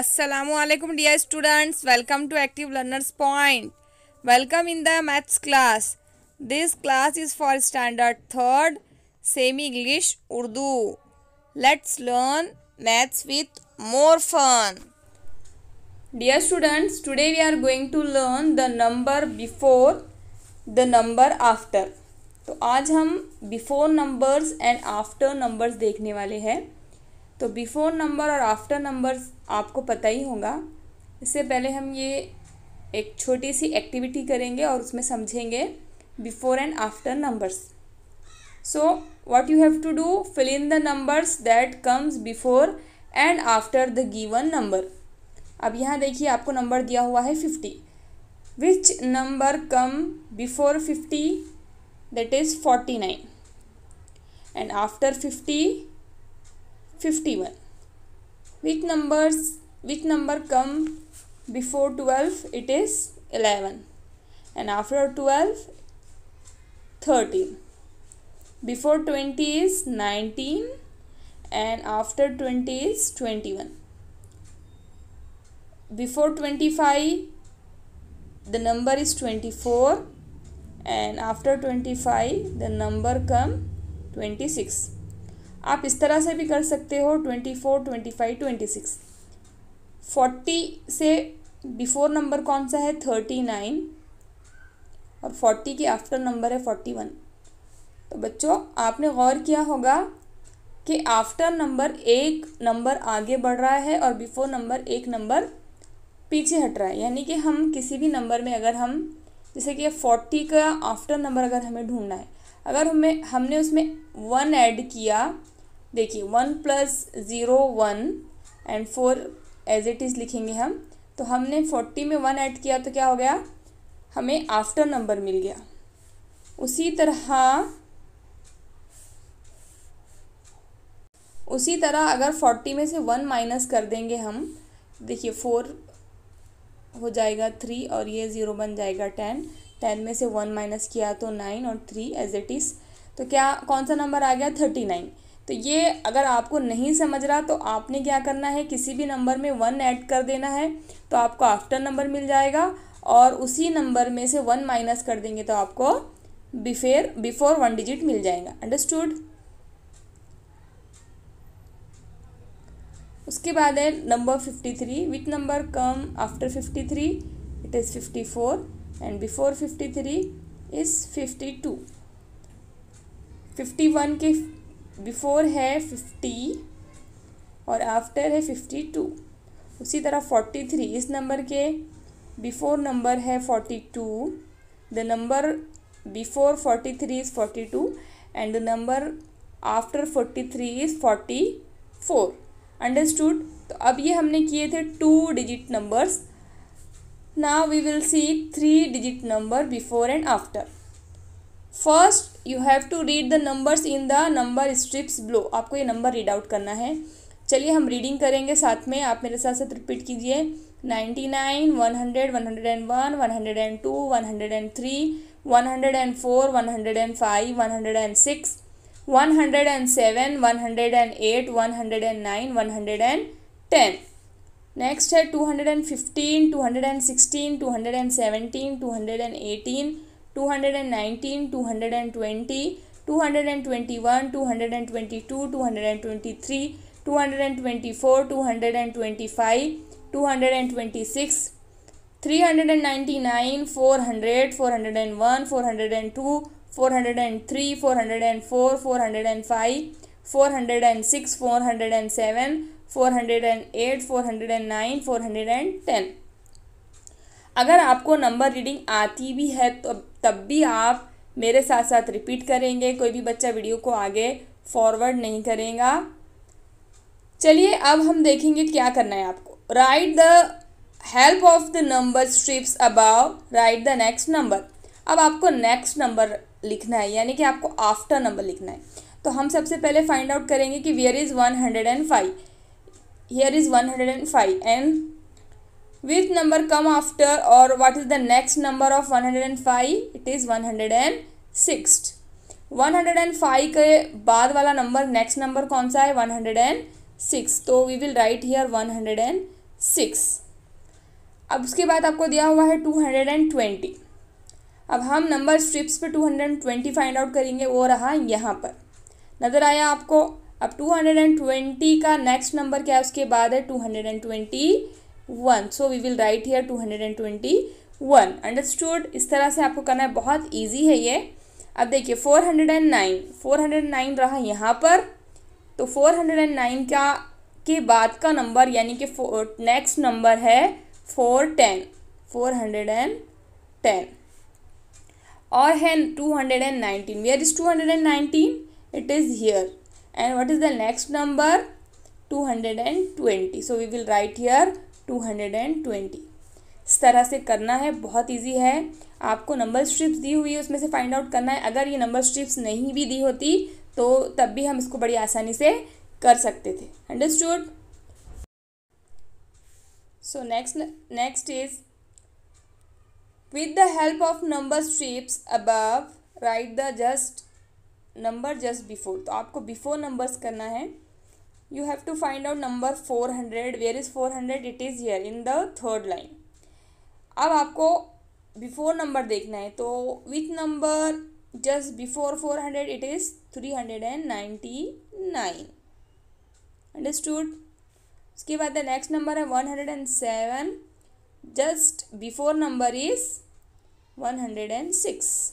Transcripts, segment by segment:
Assalamualaikum dear students, welcome to Active Learners Point. Welcome in the maths class. This class is for standard 3rd semi English Urdu. Let's learn maths with more fun. Dear students, today we are going to learn the number before, the number after. तो आज हम before numbers and after numbers देखने वाले हैं. तो before number और after numbers आपको पता ही होगा. इससे पहले हम ये एक छोटी सी एक्टिविटी करेंगे और उसमें समझेंगे before and after numbers. So what you have to do, fill in the numbers that comes before and after the given number. अब यहाँ देखिए आपको नंबर दिया हुआ है 50. Which number come before 50? That is 49 and after 50 51. Which number come before 12? It is 11 and after 12 13. Before 20 is 19 and after 20 is 21. Before 25 the number is 24 and after 25 the number come 26. आप इस तरह से भी कर सकते हो 24, 25, 26. 40 से बिफोर नंबर कौन सा है? 39 और 40 के आफ्टर नंबर है 41. तो बच्चों आपने गौर किया होगा कि आफ्टर नंबर एक नंबर आगे बढ़ रहा है और बिफोर नंबर एक नंबर पीछे हट रहा है. यानी कि हम किसी भी नंबर में अगर हम जैसे कि 40 का आफ्टर नंबर अगर हमें ढूंढना है, अगर हमने उसमें 1 ऐड किया, देखिए 1 + 0 1 एंड 4 एज इट इज़ लिखेंगे हम. तो हमने 40 में 1 ऐड किया तो क्या हो गया? हमें आफ्टर नंबर मिल गया. उसी तरह अगर 40 में से 1 माइनस कर देंगे हम, देखिए 4 हो जाएगा 3 और ये 0 बन जाएगा 10. 10 में से 1 माइनस किया तो 9 और 3 एज इट इज़. तो क्या कौन सा नंबर आ गया? 39. तो ये अगर आपको नहीं समझ रहा तो आपने क्या करना है, किसी भी नंबर में 1 ऐड कर देना है तो आपको आफ्टर नंबर मिल जाएगा और उसी नंबर में से 1 माइनस कर देंगे तो आपको बिफोर 1 डिजिट मिल जाएगा. अंडरस्टूड? उसके बाद है number 53. Which number come after 53? It is 54 and before 53 is 52. 51 के बिफोर है 50 और आफ्टर है 52. उसी तरह 43 इस नंबर के बिफोर नंबर है 42. The number before 43 is 42 and the number after 43 is 44. Understood? तो अब ये हमने किए थे 2 digit numbers. Now we will see 3 digit number before and after. First you have to read the numbers in the number strips below. आपको ये number read out करना है. चलिए हम रीडिंग करेंगे साथ में. आप मेरे साथ साथ रिपीट कीजिए. 99 100 101 102 103 104 105 106 107 108 109 110. नेक्स्ट है 215 216 217 218 219 220 221 222 223 224 225 226 399 400 401 402 403 404 405 406 407 408 409 410. अगर आपको नंबर रीडिंग आती भी है तो तब भी आप मेरे साथ साथ रिपीट करेंगे. कोई भी बच्चा वीडियो को आगे फॉरवर्ड नहीं करेगा. चलिए अब हम देखेंगे क्या करना है आपको. Right the help of the number strips above, right the next number. अब आपको नेक्स्ट नंबर लिखना है यानी कि आपको आफ्टर नंबर लिखना है. तो हम सबसे पहले फाइंड आउट करेंगे कि where is 105. Here is 105 and which number come after or what is the next number of 105? It is 106. 105 के बाद वाला नंबर नेक्स्ट नंबर कौन सा है? 106. तो वी विल राइट हियर 106 6। अब उसके बाद आपको दिया हुआ है 220। अब हम नंबर स्ट्रिप्स पे 220 फाइंड आउट करेंगे, वो रहा यहाँ पर, नज़र आया आपको। अब 220 का नेक्स्ट नंबर क्या है, उसके बाद है 221। So we will write here 221। Understood? इस तरह से आपको करना है, बहुत ईजी है ये। अब देखिए 409 रहा यहाँ पर, तो 409 के बाद का नंबर यानी कि नेक्स्ट नंबर है 410 और है 219। Where is 219? It is here. And what is the next number? 220। So we will write here 220। इस तरह से करना है, बहुत इजी है। आपको नंबर स्ट्रिप्स दी हुई है, उसमें से फाइंड आउट करना है। अगर ये नंबर स्ट्रिप्स नहीं भी दी होती तो तब भी हम इसको बड़ी आसानी से कर सकते थे। Understood? So next is with the help of number strips above write the just number just before। तो आपको बिफोर नंबर्स करना है। you have to find out number 400। where is 400? it is here in the third line। अब आपको before number देखना है, तो which number just before 400? it is 399। understood? उसके बाद द नेक्स्ट नंबर है 107। just before number is 106।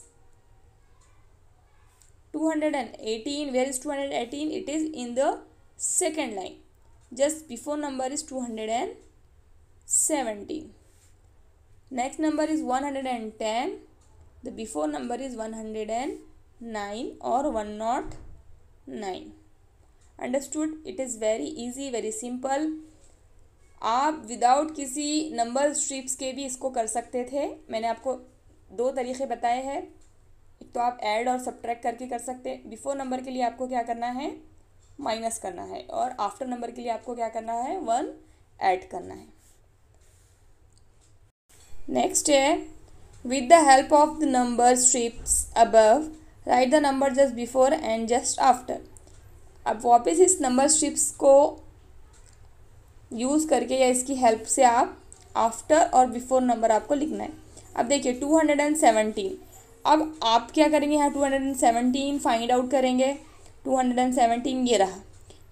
218, where is 218? it is in the second line। just before number is 217। next number is 110। the before number is 109 or 109। understood? it is very easy, very simple। आप without किसी number strips के भी इसको कर सकते थे। मैंने आपको दो तरीक़े बताए हैं। एक तो आप ऐड और सब्ट्रैक्ट करके कर सकते हैं। बिफोर नंबर के लिए आपको क्या करना है? माइनस करना है, और आफ्टर नंबर के लिए आपको क्या करना है? 1 ऐड करना है। नेक्स्ट है with the help of the number strips above right the number just before and just after. अब वापस इस नंबर स्ट्रिप्स को यूज़ करके या इसकी हेल्प से आप आफ्टर और बिफोर नंबर आपको लिखना है। अब देखिए 217। अब आप क्या करेंगे, यहाँ 217 फाइंड आउट करेंगे। 217 ये रहा,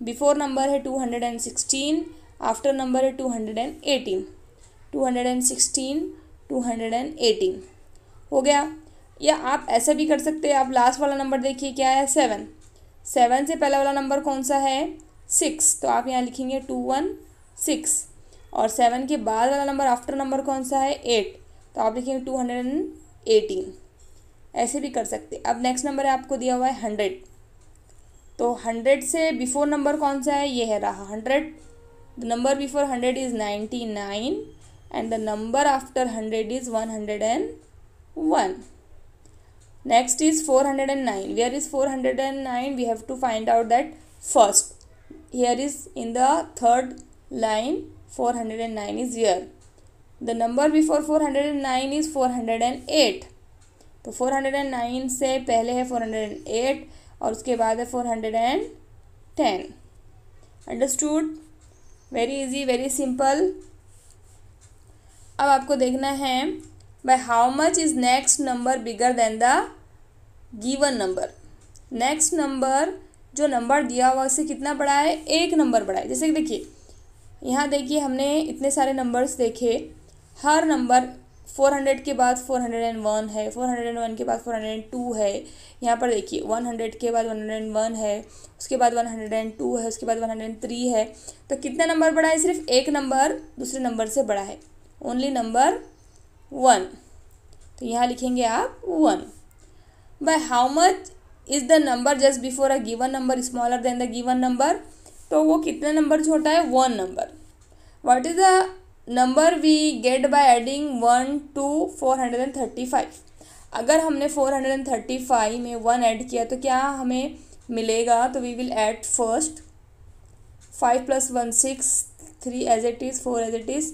बिफोर नंबर है 216, आफ्टर नंबर है 218। 216 218 हो गया। या आप ऐसा भी कर सकते हैं, आप लास्ट वाला नंबर देखिए क्या है? 7। 7 से पहला वाला नंबर कौन सा है? 6। तो आप यहाँ लिखेंगे 216। और 7 के बाद वाला नंबर आफ्टर नंबर कौन सा है? 8। तो आप लिखेंगे 218। ऐसे भी कर सकते। अब नेक्स्ट नंबर है आपको दिया हुआ है 100। तो 100 से बिफोर नंबर कौन सा है? ये है रहा 100। The number before 100 is 99 and the number after 100 is 101। Next is 409। Where is 409? We have to find out that first. Here is in the third line 409 is here। the number before 409 is 408। तो 409 से पहले है 408 और उसके बाद है 410। Understood? Very easy, very simple. अब आपको देखना है bye how much is next number bigger than the given number. Next number जो नंबर दिया हुआ उससे कितना बड़ा है? एक नंबर बड़ा है। जैसे कि देखिए यहाँ देखिए हमने इतने सारे नंबर्स देखे, हर नंबर 400 के बाद 401 है, 401 के बाद 402 है। यहाँ पर देखिए 100 के बाद 101 है, उसके बाद 102 है, उसके बाद 103 है। तो कितना नंबर बड़ा है? सिर्फ एक नंबर दूसरे नंबर से बड़ा है, ओनली नंबर 1। तो यहाँ लिखेंगे आप 1। By how much is the number just before a given number smaller than the given number. तो वो कितना नंबर छोटा है? 1 number. What is the number we get by adding 1 to 435। अगर हमने 435 में 1 ऐड किया तो क्या हमें मिलेगा? तो we will add first 5 + 1 6, 3 as it is, 4 as it is.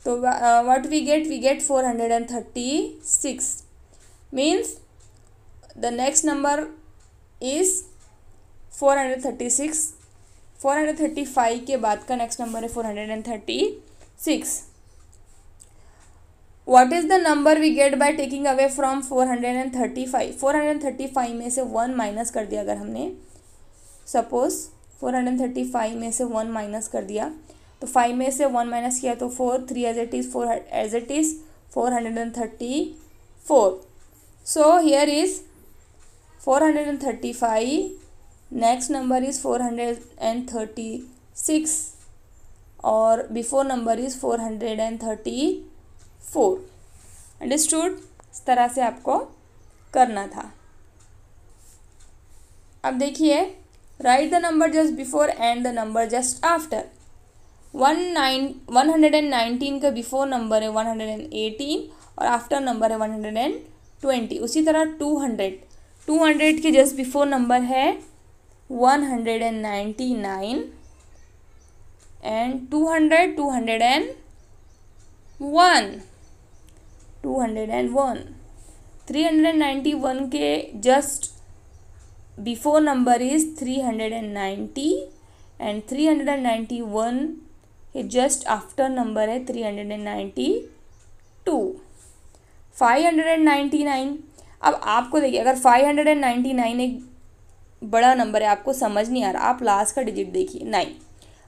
तो what we get 436 means the next number is 436। 435 के बाद का नेक्स्ट नंबर है 436। 6. What is the number we get by taking away from 435? 435 में से 1 माइनस कर दिया अगर हमने, सपोज 435 में से 1 माइनस कर दिया, तो 5 में से 1 माइनस किया तो 4, 3 as it is, 4 as it is, 434. So here is 435, next number is 436 और before number is 434. अंडरस्टूड? इस तरह से आपको करना था. अब देखिए, right the number just before and the number just after. 119 का बिफोर नंबर है 118 और आफ्टर नंबर है 120. उसी तरह 200 के जस्ट बिफोर नंबर है 199 एंड 201. 391 के just before number is 390 and 391 के जस्ट आफ्टर नंबर है 392. 599. अब आपको देखिए, अगर 599 एक बड़ा नंबर है, आपको समझ नहीं आ रहा, आप लास्ट का डिजिट देखिए 9.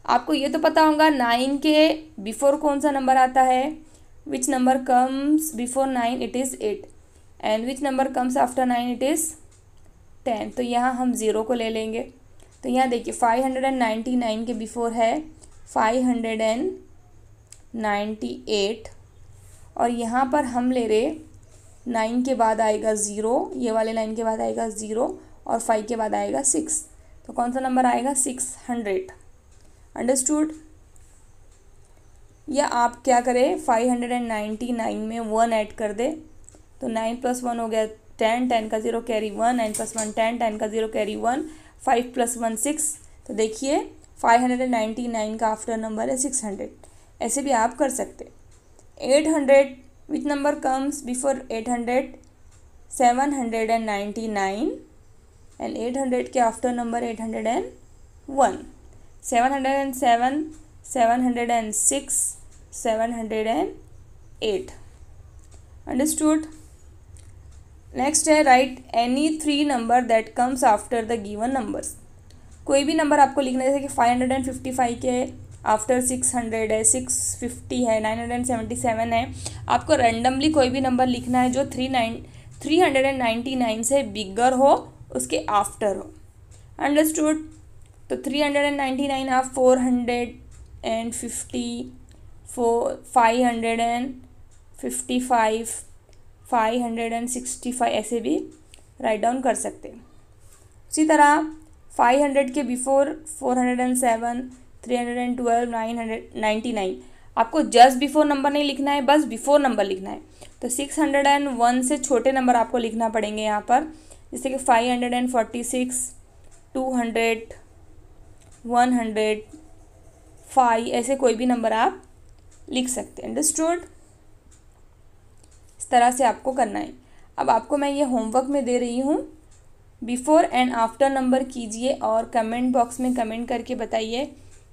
आपको ये तो पता होगा 9 के बिफोर कौन सा नंबर आता है, which number comes before 9, it is 8 and which number comes after 9, it is 10. तो यहाँ हम 0 को ले लेंगे. तो यहाँ देखिए 599 के बिफोर है 598 और यहाँ पर हम ले रहे 9 के बाद आएगा 0, ये वाले 9 के बाद आएगा 0 और 5 के बाद आएगा 6. तो कौन सा नंबर आएगा? 600. अंडरस्टूड? या आप क्या करें, 599 में 1 ऐड कर दे, तो 9 + 1 हो गया 10, 10 का 0 कैरी 1, 9 + 1 10, 10 का 0 कैरी 1, 5 + 1 6. तो देखिए 599 का आफ्टर नंबर है 600. ऐसे भी आप कर सकते. 800, which number comes before 800? 799 and 800 के आफ्टर नंबर 801. 707, 706, 708. अंडरस्टूड? नेक्स्ट है right any 3 number that comes after the given numbers. कोई भी नंबर आपको लिखना है, जैसे कि 555 के आफ्टर 600 है, 650 है, 977 है. आपको रैंडमली कोई भी नंबर लिखना है जो 399 से बिगर हो, उसके आफ्टर हो. अंडरस्टूड? तो 399 आप 450, 555, 565 ऐसे भी राइट डाउन कर सकते हैं. उसी तरह 500 के बिफोर 407, 312, 999. आपको जस्ट बिफोर नंबर नहीं लिखना है, बस बिफोर नंबर लिखना है. तो 601 से छोटे नंबर आपको लिखना पड़ेंगे यहाँ पर, जैसे कि 546, 200, 100, 5, ऐसे कोई भी नंबर आप लिख सकते हैं. अंडरस्टूड? इस तरह से आपको करना है. अब आपको मैं ये होमवर्क में दे रही हूँ, बिफोर एंड आफ्टर नंबर कीजिए और कमेंट बॉक्स में कमेंट करके बताइए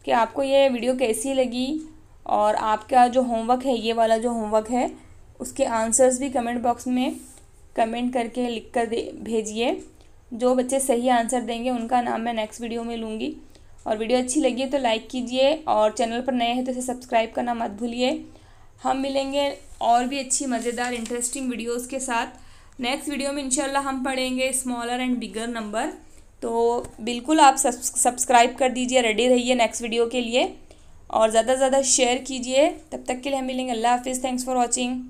कि आपको ये वीडियो कैसी लगी और आपका जो होमवर्क है, ये वाला जो होमवर्क है, उसके आंसर्स भी कमेंट बॉक्स में कमेंट करके लिख कर भेजिए. जो बच्चे सही आंसर देंगे उनका नाम मैं नेक्स्ट वीडियो में लूँगी. और वीडियो अच्छी लगी तो लाइक कीजिए और चैनल पर नए हैं तो इसे सब्सक्राइब करना मत भूलिए. हम मिलेंगे और भी अच्छी मज़ेदार इंटरेस्टिंग वीडियोस के साथ. नेक्स्ट वीडियो में इंशाल्लाह हम पढ़ेंगे स्मॉलर एंड बिगर नंबर. तो बिल्कुल आप सब्सक्राइब कर दीजिए, रेडी रहिए नेक्स्ट वीडियो के लिए और ज़्यादा से ज़्यादा शेयर कीजिए. तब तक के लिए हम मिलेंगे. अल्लाह हाफिज़. Thanks for watching.